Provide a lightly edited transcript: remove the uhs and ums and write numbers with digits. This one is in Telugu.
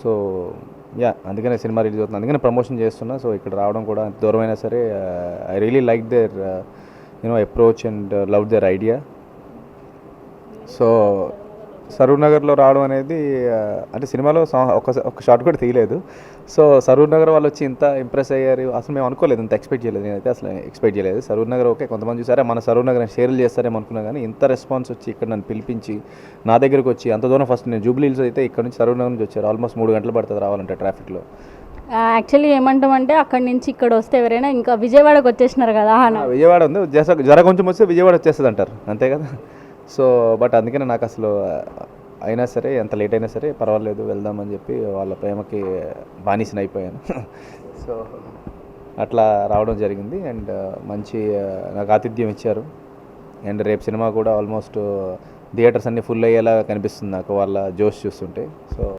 సో యా అందుకనే సినిమా రిలీజ్ అవుతుంది, అందుకనే ప్రమోషన్ చేస్తున్నా. సో ఇక్కడ రావడం కూడా దూరమైనా సరే I really like their approach and love their idea. So సరూర్ నగర్లో రావడం అనేది అంటే సినిమాలో ఒక షాట్ కూడా తీయలేదు. సో సరూర్ నగర్ వాళ్ళు వచ్చి ఇంత ఇంప్రెస్ అయ్యారు అసలు మేము అనుకోలేదు, ఇంత ఎక్స్పెక్ట్ చేయలేదు. నేనైతే అసలు ఎక్స్పెక్ట్ చేయలేదు. సరూర్ నగర్ ఓకే, కొంతమంది చూసారా మన సరూర్ నగర్ షేర్లు చేస్తారేమో అనుకున్నా, కానీ ఇంత రెస్పాన్స్ వచ్చి ఇక్కడ నన్ను పిలిపించి నా దగ్గరకు వచ్చి అంత దూరం, ఫస్ట్ నేను జూబ్లీ హిల్స్ అయితే ఇక్కడ నుంచి సరూర్ నగర్ నుంచి వచ్చారు. ఆల్మోస్ట్ 3 గంటలు పడుతుంది రావాలంటే ట్రాఫిక్లో. యాక్చువల్లీ ఏమంటామంటే అక్కడి నుంచి ఇక్కడ వస్తే ఎవరైనా ఇంకా విజయవాడకు వచ్చేసినారు కదా విజయవాడ ఉంది, జర కొంచెం వస్తే విజయవాడ వచ్చేస్తుంది అంటారు, అంతే కదా. సో బట్ అందుకనే నాకు అసలు అయినా సరే ఎంత లేట్ అయినా సరే పర్వాలేదు వెళ్దామని చెప్పి వాళ్ళ ప్రేమకి బానిసని అయిపోయాను. సో అట్లా రావడం జరిగింది. అండ్ మంచి నాకు ఆతిథ్యం ఇచ్చారు. అండ్ రేపు సినిమా కూడా ఆల్మోస్ట్ థియేటర్స్ అన్నీ ఫుల్ అయ్యేలా కనిపిస్తుంది నాకు వాళ్ళ జోష్ చూస్తుంటే. సో